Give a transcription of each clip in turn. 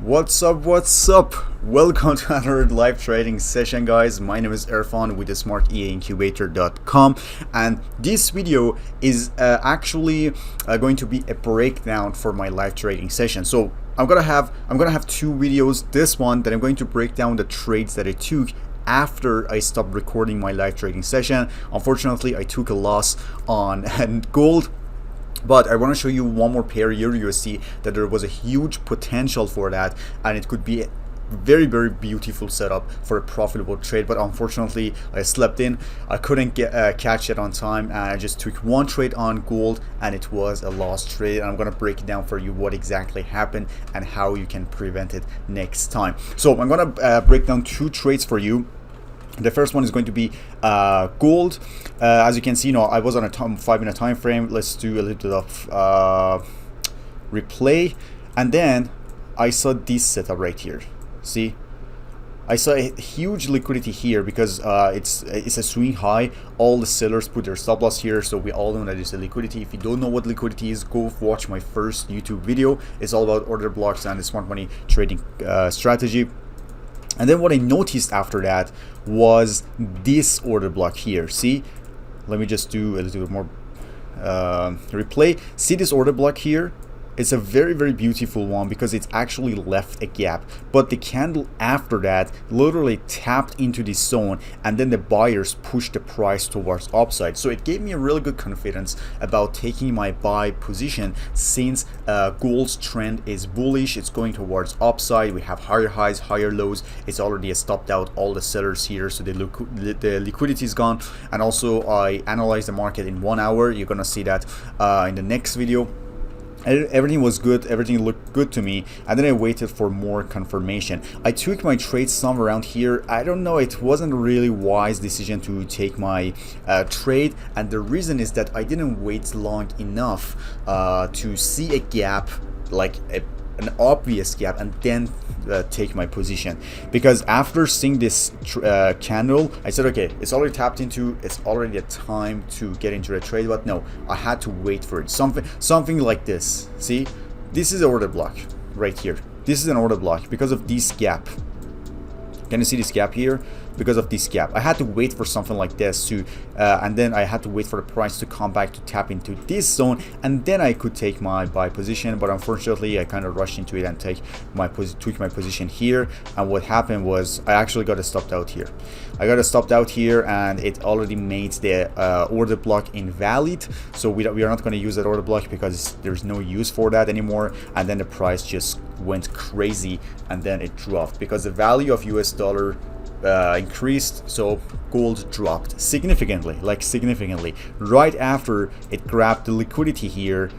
What's up? Welcome to another live trading session, guys. My name is Irfan with the smartincubator.com, and this video is actually going to be a breakdown for my live trading session. So I'm gonna have two videos. This one that I'm going to break down the trades that I took after I stopped recording my live trading session. Unfortunately, I took a loss on gold, but I want to show you one more pair, EURUSD, that there was a huge potential for that, and it could be a very beautiful setup for a profitable trade. But unfortunately, I slept in. I couldn't catch it on time, and I just took one trade on gold, and it was a lost trade. And I'm gonna break it down for you what exactly happened and how you can prevent it next time. So I'm gonna break down two trades for you. The first one is going to be gold. As you can see, I was on a 5-minute time frame. Let's do a little bit of replay, and then I saw this setup right here. See, I saw a huge liquidity here because it's a swing high. All the sellers put their stop loss here, so we all know that it's a liquidity. If you don't know what liquidity is, go watch my first YouTube video. It's all about order blocks and the smart money trading strategy. And then what I noticed after that was this order block here. See, let me just do a little bit more replay. See this order block here? It's a very beautiful one because it's actually left a gap, but the candle after that literally tapped into this zone, and then the buyers pushed the price towards upside. So it gave me a really good confidence about taking my buy position, since gold's trend is bullish. It's going towards upside. We have higher highs, higher lows. It's already stopped out all the sellers here, so the liquidity is gone. And also I analyzed the market in 1 hour. You're gonna see that in the next video. Everything was good, everything looked good to me, and then I waited for more confirmation. I took my trade somewhere around here. I don't know, it wasn't a really wise decision to take my trade, and the reason is that I didn't wait long enough to see a gap, like an obvious gap, and then take my position. Because after seeing this candle, I said, okay, it's already tapped into, it's already a time to get into a trade. But no, I had to wait for it. Something like this. See, this is an order block right here. This is an order block because of this gap. Can you see this gap here? Because of this gap, I had to wait for something like this to and then I had to wait for the price to come back to tap into this zone, and then I could take my buy position. But unfortunately, I kind of rushed into it and took my position here, and what happened was I actually got stopped out here. I got stopped out here, and it already made the order block invalid. So we are not going to use that order block because there's no use for that anymore. And then the price just went crazy, and then it dropped because the value of US dollar increased, so gold dropped significantly, right after it grabbed the liquidity here.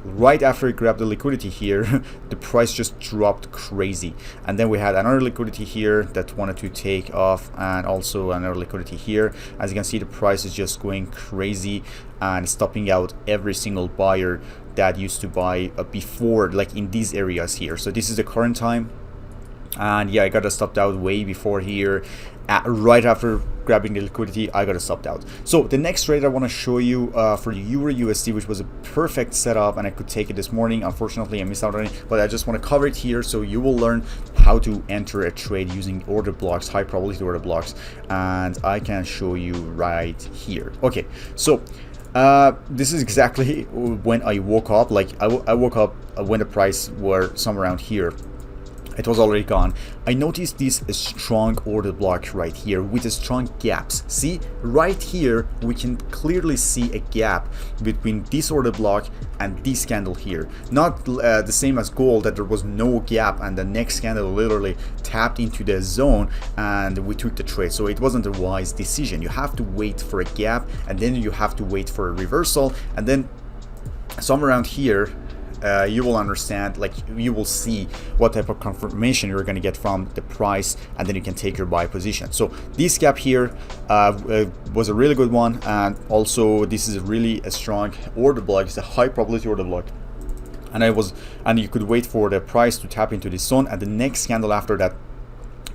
The price just dropped crazy, and then we had another liquidity here that wanted to take off, and also another liquidity here. As you can see, the price is just going crazy and stopping out every single buyer that used to buy before, like in these areas here. So this is the current time. And yeah, I got stopped out way before here. Right after grabbing the liquidity, I got stopped out. So the next trade I want to show you for EURUSD, which was a perfect setup, and I could take it this morning. Unfortunately, I missed out on it, but I just want to cover it here so you will learn how to enter a trade using order blocks, high probability order blocks, and I can show you right here. Okay, so this is exactly when I woke up. Like I woke up when the price were somewhere around here. It was already gone. I noticed this strong order block right here with strong gaps. See, right here we can clearly see a gap between this order block and this candle here. Not the same as gold, that there was no gap and the next candle literally tapped into the zone and we took the trade. So it wasn't a wise decision. You have to wait for a gap, and then you have to wait for a reversal, and then somewhere around here you will understand, like you will see what type of confirmation you're going to get from the price, and then you can take your buy position. So this gap here was a really good one, and also this is really a strong order block. It's a high probability order block, and you could wait for the price to tap into this zone, and the next candle after that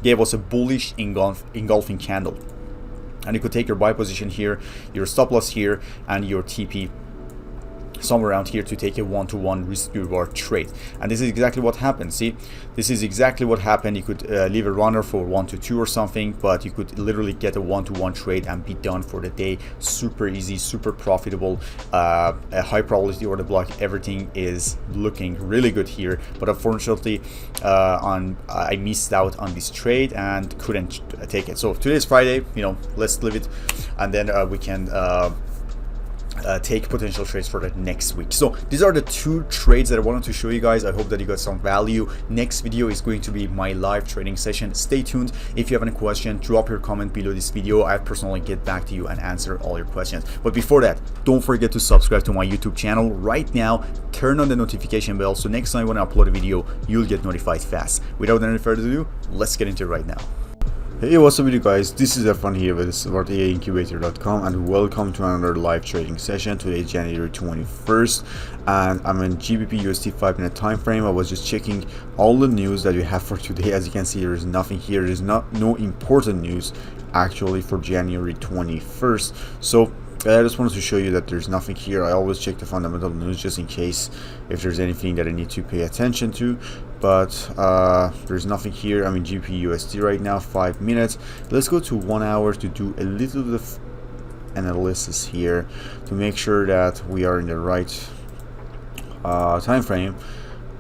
gave us a bullish engulfing candle, and you could take your buy position here, your stop loss here, and your TP somewhere around here to take a one-to-one risk reward trade, and this is exactly what happened. See, this is exactly what happened. You could leave a runner for 1 to 2 or something, but you could literally get a one-to-one trade and be done for the day. Super easy, super profitable, a high probability order block. Everything is looking really good here, but unfortunately I missed out on this trade and couldn't take it. So today is Friday, you know, let's leave it, and then we can take potential trades for the next week. So these are the 2 trades that I wanted to show you guys. I hope that you got some value. Next video is going to be my live trading session. Stay tuned. If you have any question, drop your comment below this video. I'll personally get back to you and answer all your questions. But before that, don't forget to subscribe to my YouTube channel right now. Turn on the notification bell so next time when I upload a video, you'll get notified fast. Without any further ado, let's get into it right now. Hey, what's up with you guys? This is Irfan here with Incubator.com, and welcome to another live trading session. Today is January 21st and I'm in GBPUSD 5-minute time frame. I was just checking all the news that we have for today. As you can see, there is nothing here. There is no important news actually for January 21st. So I just wanted to show you that there's nothing here. I always check the fundamental news just in case if there's anything that I need to pay attention to, but there's nothing here. I'm in GBPUSD right now, 5 minutes. Let's go to 1 hour to do a little bit of analysis here to make sure that we are in the right time frame.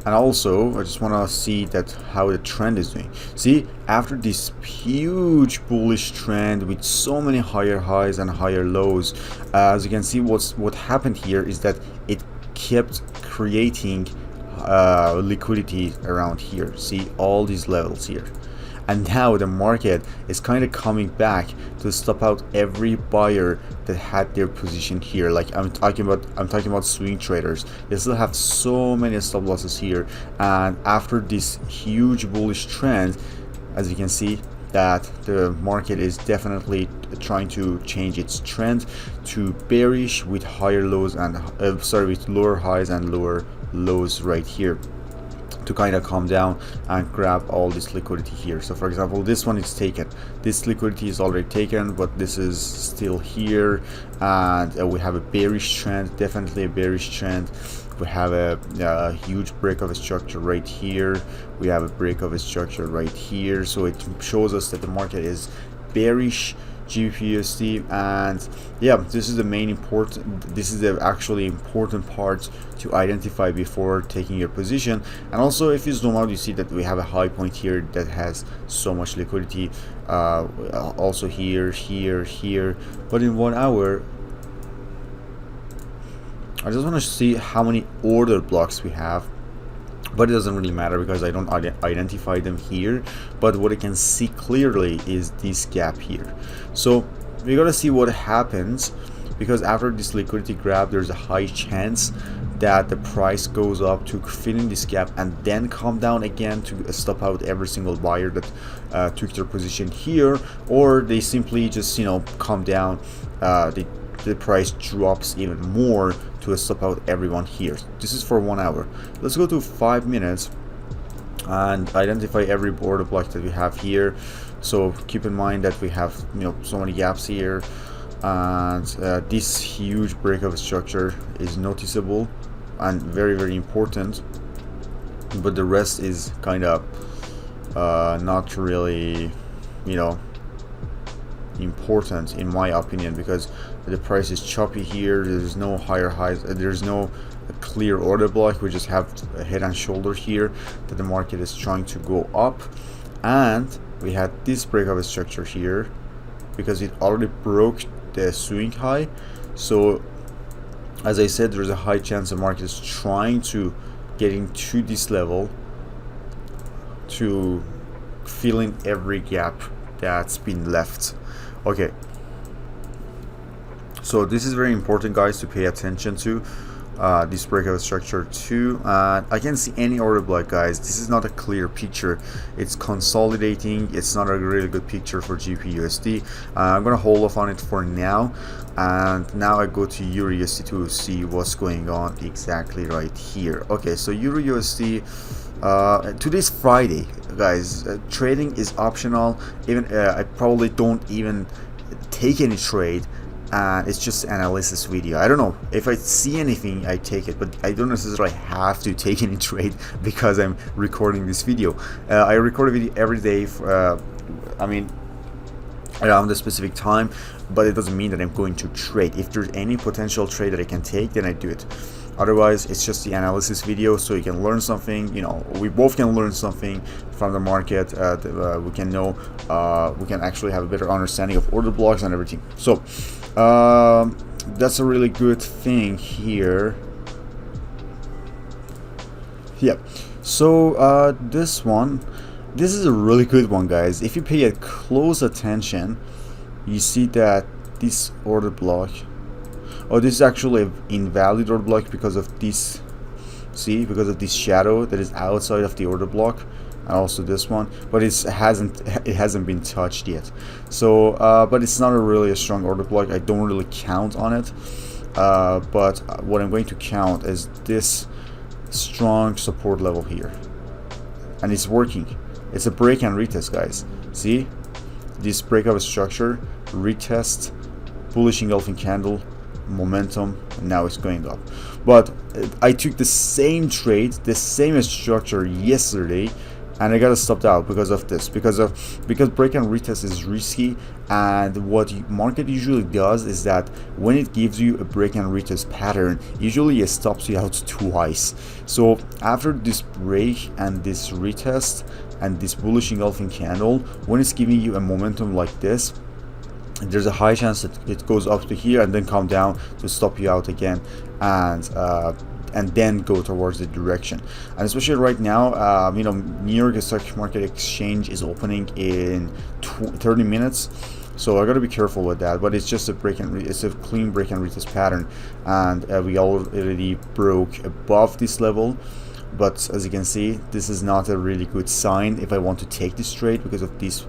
And also I just want to see that how the trend is doing. See, after this huge bullish trend with so many higher highs and higher lows, as you can see, what happened here is that it kept creating liquidity around here. See all these levels here, and now the market is kind of coming back to stop out every buyer that had their position here. Like I'm talking about swing traders. They still have so many stop losses here, and after this huge bullish trend, as you can see, that the market is definitely trying to change its trend to bearish with higher lows and with lower highs and lower lows right here, to kind of calm down and grab all this liquidity here. So for example, this one is taken, this liquidity is already taken, but this is still here, and we have a bearish trend, definitely a bearish trend. We have a huge break of a structure right here, we have a break of a structure right here, so it shows us that the market is bearish GBPUSD. And yeah, this is the actually important part to identify before taking your position. And also, if you zoom out, you see that we have a high point here that has so much liquidity, also here, but in 1 hour I just want to see how many order blocks we have, but it doesn't really matter because I don't identify them here. But what I can see clearly is this gap here. So we gotta see what happens, because after this liquidity grab, there's a high chance that the price goes up to fill in this gap and then come down again to stop out every single buyer that took their position here, or they simply just, you know, come down, the price drops even more to stop out everyone here. This is for 1 hour. Let's go to 5 minutes and identify every order block that we have here. So keep in mind that we have, you know, so many gaps here, and this huge break of structure is noticeable and very important, but the rest is kind of not really, you know, important in my opinion, because the price is choppy here. There's no higher highs, there's no clear order block. We just have a head and shoulder here that the market is trying to go up, and we had this break of a structure here because it already broke the swing high. So as I said, there's a high chance the market is trying to get into this level to fill in every gap that's been left. Okay, so this is very important, guys, to pay attention to this breakout structure too. I can't see any order block, guys. This is not a clear picture. It's consolidating. It's not a really good picture for GBPUSD. I'm gonna hold off on it for now, and now I go to EURUSD to see what's going on exactly right here. Okay, so EURUSD, today's Friday, guys. Trading is optional. Even I probably don't even take any trade and it's just analysis video. I don't know if I see anything, I take it, but I don't necessarily have to take any trade because I'm recording this video. I record a video every day I mean around a specific time, but it doesn't mean that I'm going to trade. If there's any potential trade that I can take, then I do it. Otherwise, it's just the analysis video, so you can learn something. You know, we both can learn something from the market. We can know, we can actually have a better understanding of order blocks and everything. So that's a really good thing here. Yeah. So this is a really good one, guys. If you pay a close attention, you see that this order block. Oh, this is actually an invalid order block because of this. See, because of this shadow that is outside of the order block, and also this one. But it hasn't been touched yet. So, but it's not really a strong order block. I don't really count on it. But what I'm going to count is this strong support level here, and it's working. It's a break and retest, guys. See, this breakout structure, retest, bullish engulfing candle, momentum, and now it's going up. But I took the same trade, the same structure yesterday, and I got stopped out because of this, because break and retest is risky. And what market usually does is that when it gives you a break and retest pattern, usually it stops you out twice. So after this break and this retest and this bullish engulfing candle, when it's giving you a momentum like this, there's a high chance that it goes up to here and then come down to stop you out again, and then go towards the direction. And especially right now, you know, New York Stock Market Exchange is opening in 30 minutes, so I gotta be careful with that. But it's just a it's a clean break and retest pattern, and we already broke above this level. But as you can see, this is not a really good sign if I want to take this trade, because of this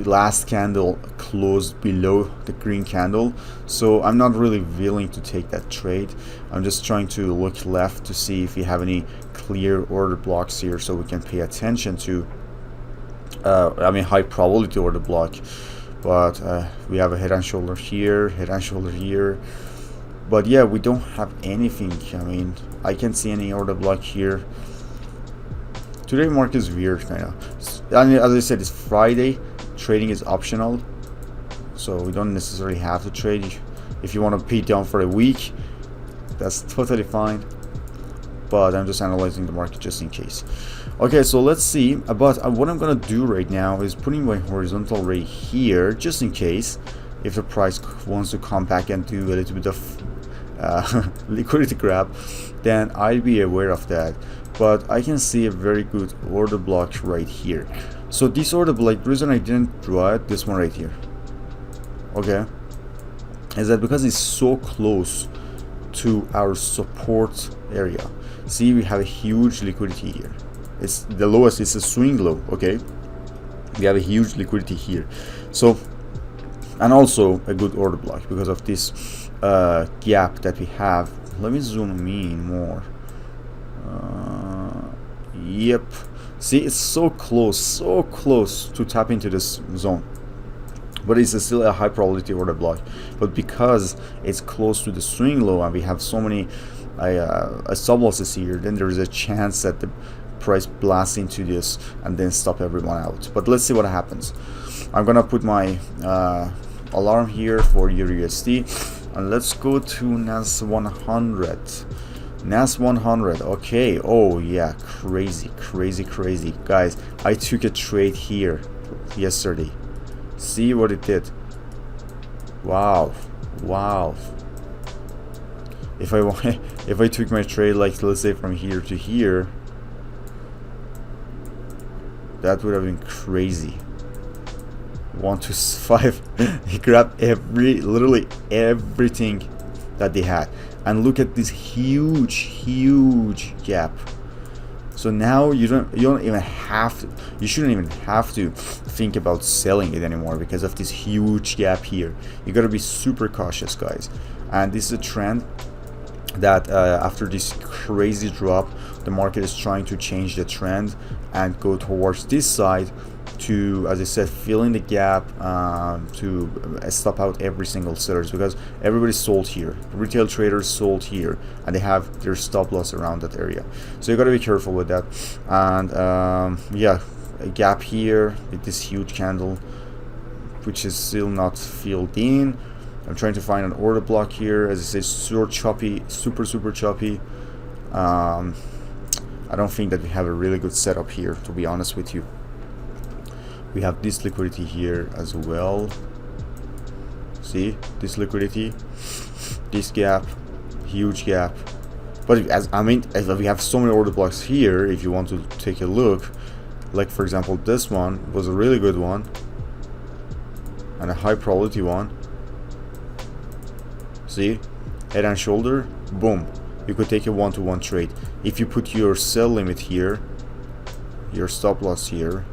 last candle closed below the green candle. So I'm not really willing to take that trade. I'm just trying to look left to see if we have any clear order blocks here, so we can pay attention to I mean high probability order block. But we have a head and shoulder here, head and shoulder here, but yeah, we don't have anything. I mean, I can't see any order block here. Today market is weird kind of. I mean, as I said, it's Friday. Trading is optional, so we don't necessarily have to trade. If you want to pay down for a week, that's totally fine, but I'm just analyzing the market just in case. Okay, so let's see. But what I'm gonna do right now is putting my horizontal right here, just in case if the price wants to come back and do a little bit of liquidity grab, then I'll be aware of that. But I can see a very good order block right here. So this order block, the reason I didn't draw it, this one right here, okay, is that because it's so close to our support area. See, we have a huge liquidity here. It's the lowest, it's a swing low, okay. We have a huge liquidity here. So, and also a good order block because of this gap that we have. Let me zoom in more. Yep. See, it's so close to tap into this zone, but it's still a high probability order block. But because it's close to the swing low and we have so many stop losses here, then there is a chance that the price blasts into this and then stop everyone out. But let's see what happens. I'm gonna put my alarm here for EURUSD, and let's go to NAS 100. NAS 100, okay. Oh yeah, crazy guys. I took a trade here yesterday. See what it did. Wow. If I took my trade, like, let's say from here to here, that would have been crazy. 1 to 5. He grabbed literally everything that they had. And look at this huge gap. So now you shouldn't even have to think about selling it anymore because of this huge gap here. You gotta be super cautious, guys. And this is a trend that after this crazy drop, the market is trying to change the trend and go towards this side to, as I said, fill in the gap, to stop out every single sellers, because everybody sold here, retail traders sold here, and they have their stop loss around that area. So you got to be careful with that. And yeah, a gap here with this huge candle, which is still not filled in. I'm trying to find an order block here. As I say, super choppy, super choppy. I don't think that we have a really good setup here, to be honest with you. We have this liquidity here as well. See this liquidity, this gap, huge gap. But as we have so many order blocks here. If you want to take a look, like for example, this one was a really good one and a high probability one. See, head and shoulder, boom. You could take a 1-to-1 trade. If you put your sell limit here, your stop loss here,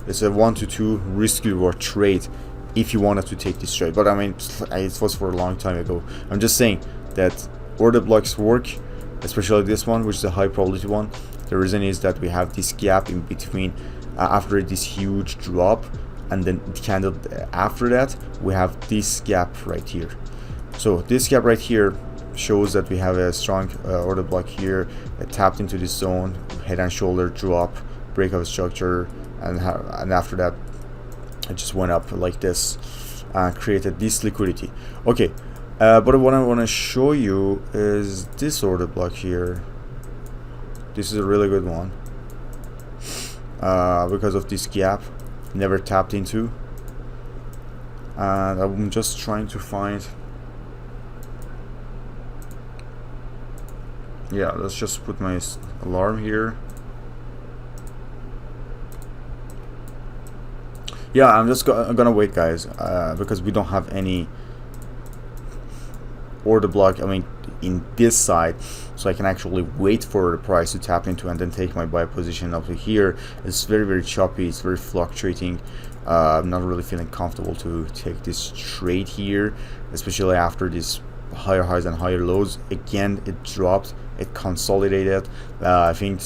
it's a 1-to-2 risk reward trade if you wanted to take this trade. But I mean, it was for a long time ago. I'm just saying that order blocks work, especially this one, which is a high probability one. The reason is that we have this gap in between after this huge drop, and then the candle after that we have this gap right here. So this gap right here shows that we have a strong order block here. It tapped into this zone, head and shoulder drop, break of structure, and after that it just went up like this and created this liquidity. Okay, but what I want to show you is this order block here. This is a really good one because of this gap, never tapped into. And I'm just trying to find, yeah, let's just put my alarm here. Yeah, I'm just gonna wait, guys, because we don't have any order block, I mean, in this side, so I can actually wait for the price to tap into and then take my buy position up to here. It's very choppy, it's very fluctuating. I'm not really feeling comfortable to take this trade here, especially after these higher highs and higher lows. Again, it dropped, it consolidated. I think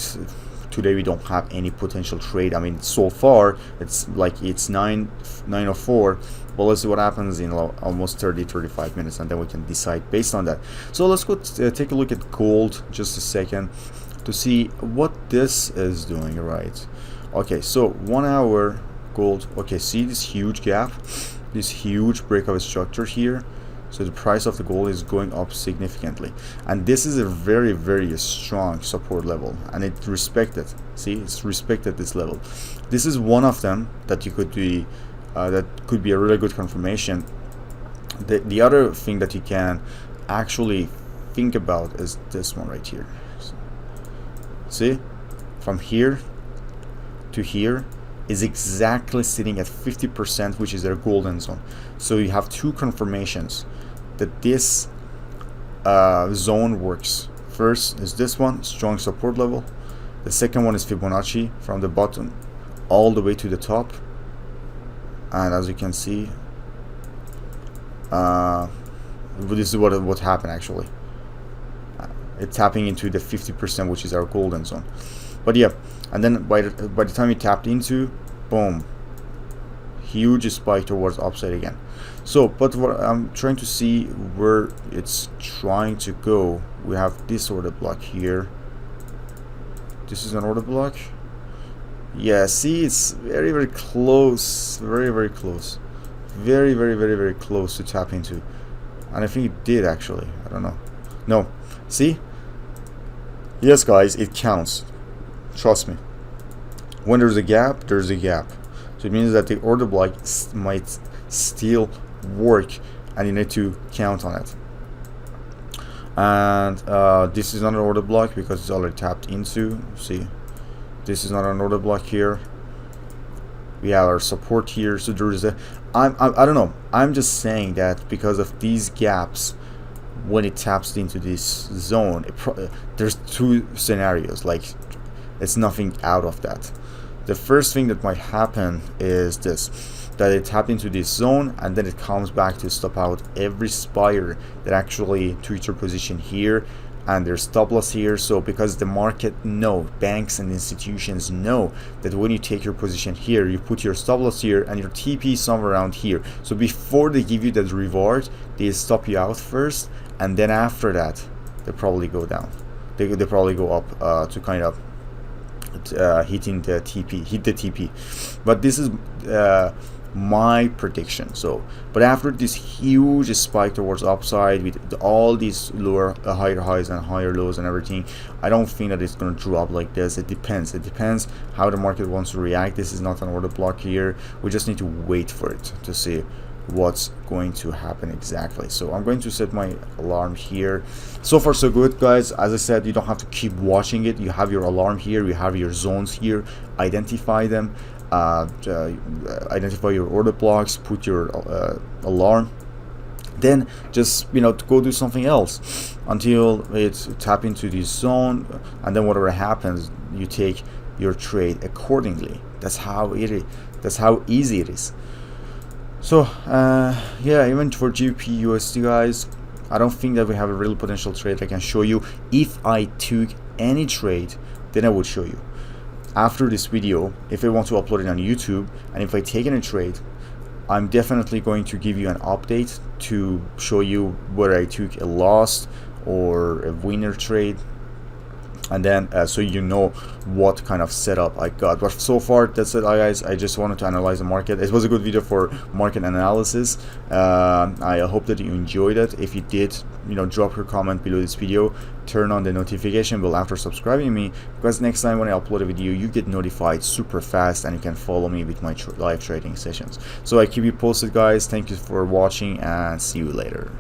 today we don't have any potential trade. I mean, so far it's like it's 9:04, but let's see what happens in almost 30-35 minutes, and then we can decide based on that. So let's go take a look at gold just a second to see what this is doing. Right, okay, so 1 hour gold. Okay, see this huge gap, this huge breakout structure here. So the price of the gold is going up significantly, and this is a very strong support level, and it respected. See, it's respected this level. This is one of them that you could be that could be a really good confirmation. The other thing that you can actually think about is this one right here. So, see, from here to here is exactly sitting at 50%, which is their golden zone. So you have two confirmations that this zone works. First is this one, strong support level. The second one is Fibonacci from the bottom all the way to the top, and as you can see, this is what happened actually. It's tapping into the 50%, which is our golden zone. But yeah, and then by the time it tapped into, boom, huge spike towards upside again. So, but what I'm trying to see where it's trying to go, we have this order block here. This is an order block. Yeah, see, it's very close, very close, very close to tap into, and I think it did actually. I don't know. No, see, yes, guys, it counts. Trust me. When there's a gap, there's a gap. So it means that the order block might still work, and you need to count on it. And this is not an order block because it's already tapped into. See, this is not an order block here. We have our support here. So there is a I don't know, I'm just saying that because of these gaps, when it taps into this zone, there's two scenarios. Like, it's nothing out of that. The first thing that might happen is this, that it tapped into this zone and then it comes back to stop out every spire that actually took your position here and there's stop loss here. So because the market banks and institutions know that when you take your position here, you put your stop loss here and your TP somewhere around here. So before they give you that reward, they stop you out first, and then after that they probably go down. They probably go up to kind of hitting the TP. But this is my prediction. So but after this huge spike towards upside with all these higher highs and higher lows and everything, I don't think that it's going to drop like this. It depends how the market wants to react. This is not an order block here. We just need to wait for it to see what's going to happen exactly. So I'm going to set my alarm here. So far so good, guys. As I said, you don't have to keep watching it. You have your alarm here, you have your zones here, identify them, identify your order blocks, put your alarm, then just go do something else until it tap into this zone, and then whatever happens, you take your trade accordingly. That's how it is. That's how easy it is. So yeah, even for GBPUSD, guys, I don't think that we have a real potential trade I can show you. If I took any trade, then I would show you after this video. If I want to upload it on YouTube, and if I take any trade, I'm definitely going to give you an update to show you whether I took a loss or a winner trade, and then so you know what kind of setup I got. But so far, that's it, guys. I just wanted to analyze the market. It was a good video for market analysis. I hope that you enjoyed it. If you did, drop your comment below this video, turn on the notification bell after subscribing me, because next time when I upload a video, you get notified super fast and you can follow me with my live trading sessions. So I keep you posted, guys. Thank you for watching, and see you later.